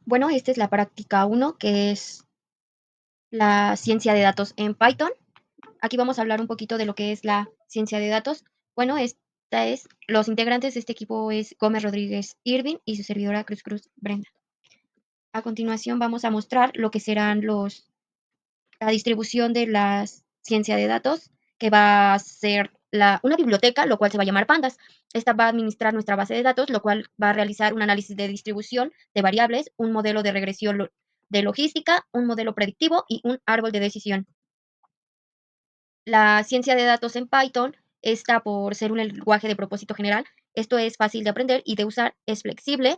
Bueno, esta es la práctica 1, que es la ciencia de datos en Python. Aquí vamos a hablar un poquito de lo que es la ciencia de datos. Bueno, los integrantes de este equipo es Gómez Rodríguez Irving y su servidora Cruz Cruz Brenda. A continuación vamos a mostrar lo que serán la distribución de la ciencia de datos, que va a ser una biblioteca, lo cual se va a llamar Pandas. Esta va a administrar nuestra base de datos, lo cual va a realizar un análisis de distribución de variables, un modelo de regresión de logística, un modelo predictivo y un árbol de decisión. La ciencia de datos en Python está por ser un lenguaje de propósito general. Esto es fácil de aprender y de usar, es flexible,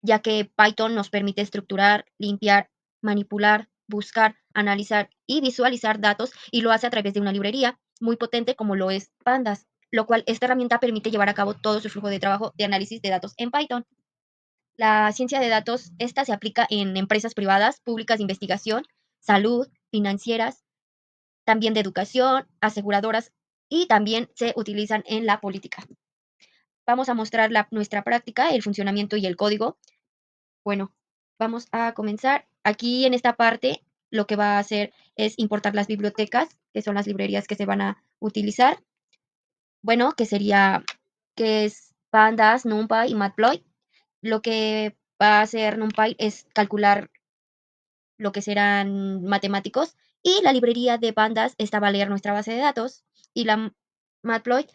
ya que Python nos permite estructurar, limpiar, manipular, buscar, analizar y visualizar datos, y lo hace a través de una librería muy potente como lo es Pandas, lo cual esta herramienta permite llevar a cabo todo su flujo de trabajo de análisis de datos en Python. La ciencia de datos, esta se aplica en empresas privadas, públicas de investigación, salud, financieras, también de educación, aseguradoras, y también se utilizan en la política. Vamos a mostrar nuestra práctica, el funcionamiento y el código. Bueno, vamos a comenzar. Aquí en esta parte lo que va a hacer es importar las bibliotecas, que son las librerías que se van a utilizar. Bueno, que es Pandas, NumPy y Matplotlib. Lo que va a hacer NumPy es calcular lo que serán matemáticos, y la librería de Pandas, esta va a leer nuestra base de datos, y la Matplotlib,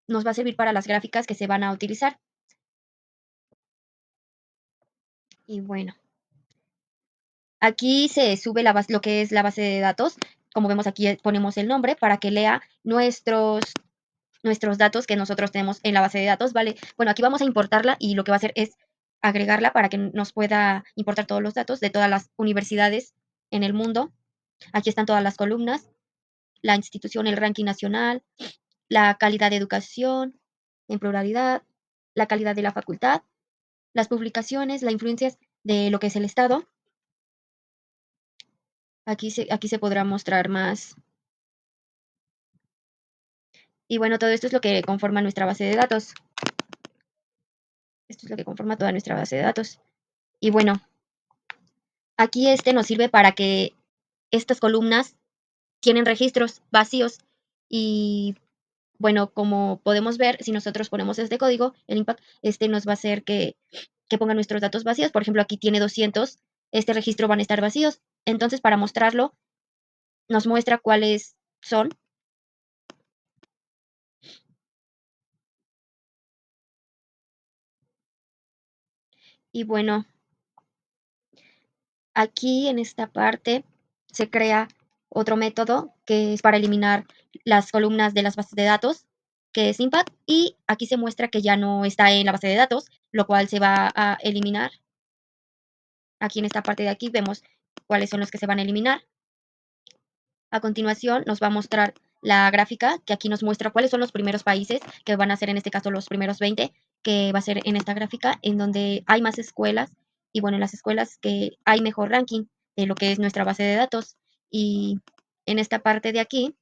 nos va a servir para las gráficas que se van a utilizar. Y bueno, aquí se sube lo que es la base de datos. Como vemos aquí, ponemos el nombre para que lea nuestros datos que nosotros tenemos en la base de datos, ¿vale? Bueno, aquí vamos a importarla, y lo que va a hacer es agregarla para que nos pueda importar todos los datos de todas las universidades en el mundo. Aquí están todas las columnas, la institución, el ranking nacional, la calidad de educación en pluralidad, la calidad de la facultad, las publicaciones, las influencias de lo que es el Estado. Aquí se podrá mostrar más. Y bueno, todo esto es lo que conforma nuestra base de datos. Esto es lo que conforma toda nuestra base de datos. Y bueno, aquí nos sirve para que estas columnas tienen registros vacíos. Y bueno, como podemos ver, si nosotros ponemos este código, el impact, nos va a hacer que ponga nuestros datos vacíos. Por ejemplo, aquí tiene 200, este registro van a estar vacíos. Entonces, para mostrarlo, nos muestra cuáles son. Y bueno, aquí en esta parte se crea otro método que es para eliminar las columnas de las bases de datos, que es impact, y aquí se muestra que ya no está en la base de datos, lo cual se va a eliminar. Aquí en esta parte de aquí vemos cuáles son los que se van a eliminar. A continuación nos va a mostrar la gráfica, que aquí nos muestra cuáles son los primeros países, que van a ser en este caso los primeros 20, que va a ser en esta gráfica, en donde hay más escuelas, y bueno, en las escuelas que hay mejor ranking de lo que es nuestra base de datos. Y en esta parte de aquí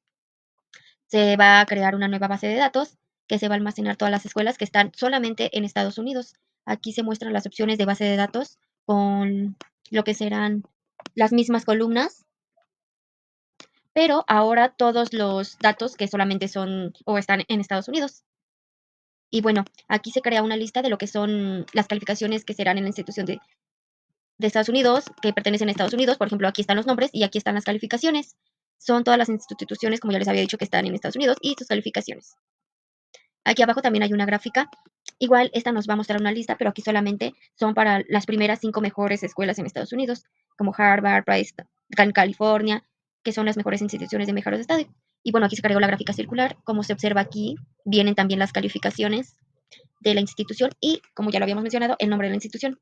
se va a crear una nueva base de datos que se va a almacenar todas las escuelas que están solamente en Estados Unidos. Aquí se muestran las opciones de base de datos con lo que serán las mismas columnas, pero ahora todos los datos que solamente son o están en Estados Unidos. Y bueno, aquí se crea una lista de lo que son las calificaciones que serán en la institución de Estados Unidos, que pertenecen a Estados Unidos. Por ejemplo, aquí están los nombres y aquí están las calificaciones. Son todas las instituciones, como ya les había dicho, que están en Estados Unidos y sus calificaciones. Aquí abajo también hay una gráfica. Igual esta nos va a mostrar una lista, pero aquí solamente son para las primeras 5 mejores escuelas en Estados Unidos, como Harvard, Rice, California, que son las mejores instituciones de mejores estudios. Y bueno, aquí se cargó la gráfica circular. Como se observa aquí, vienen también las calificaciones de la institución y, como ya lo habíamos mencionado, el nombre de la institución.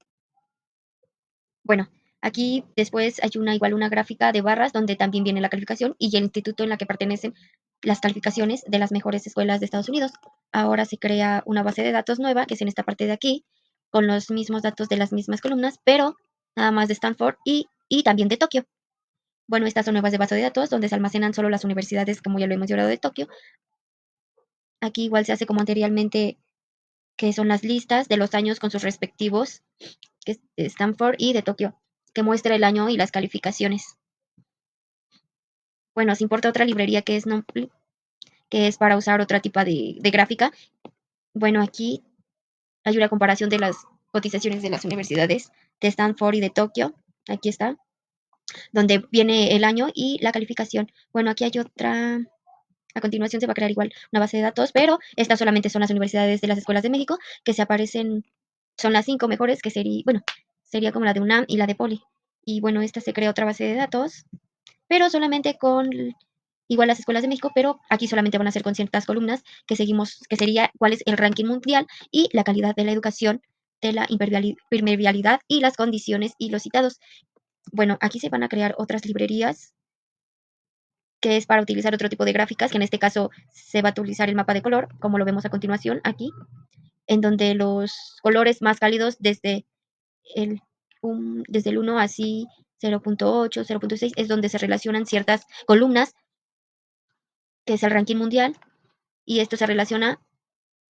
Bueno, aquí después hay igual una gráfica de barras donde también viene la calificación y el instituto en la que pertenecen las calificaciones de las mejores escuelas de Estados Unidos. Ahora se crea una base de datos nueva, que es en esta parte de aquí, con los mismos datos de las mismas columnas, pero nada más de Stanford y también de Tokio. Bueno, estas son nuevas de base de datos donde se almacenan solo las universidades, como ya lo hemos mencionado, de Tokio. Aquí igual se hace como anteriormente, que son las listas de los años con sus respectivos que es de Stanford y de Tokio, que muestra el año y las calificaciones. Bueno, se importa otra librería que es Numpy, que es para usar otra tipo de gráfica. Bueno, aquí hay una comparación de las cotizaciones de las universidades de Stanford y de Tokio. Aquí está, donde viene el año y la calificación. Bueno, aquí hay otra. A continuación se va a crear igual una base de datos, pero estas solamente son las universidades de las escuelas de México que se aparecen, son las 5 mejores, que sería, bueno, sería como la de UNAM y la de Poli. Y bueno, esta se crea otra base de datos, pero solamente con igual las escuelas de México, pero aquí solamente van a ser con ciertas columnas que seguimos, que sería cuál es el ranking mundial y la calidad de la educación, de la impermeabilidad y las condiciones y los citados. Bueno, aquí se van a crear otras librerías que es para utilizar otro tipo de gráficas, que en este caso se va a utilizar el mapa de color, como lo vemos a continuación aquí, en donde los colores más cálidos el, desde el 1 así 0.8, 0.6 es donde se relacionan ciertas columnas, que es el ranking mundial, y esto se relaciona,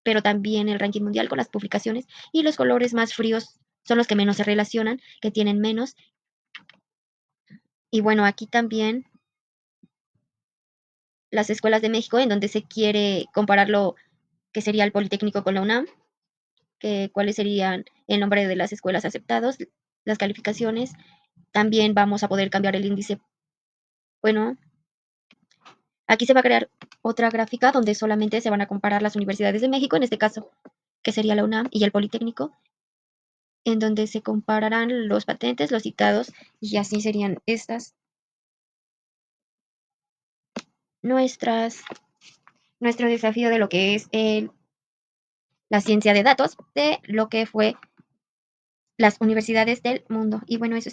pero también el ranking mundial con las publicaciones, y los colores más fríos son los que menos se relacionan, que tienen menos. Y bueno, aquí también las escuelas de México, en donde se quiere comparar lo que sería el Politécnico con la UNAM, que cuáles serían el nombre de las escuelas aceptados, las calificaciones. También vamos a poder cambiar el índice. Bueno, aquí se va a crear otra gráfica donde solamente se van a comparar las universidades de México, en este caso, que sería la UNAM y el Politécnico, en donde se compararán los patentes, los citados, y así serían estas nuestras, nuestro desafío de lo que es la ciencia de datos, de lo que fue las universidades del mundo. Y bueno, eso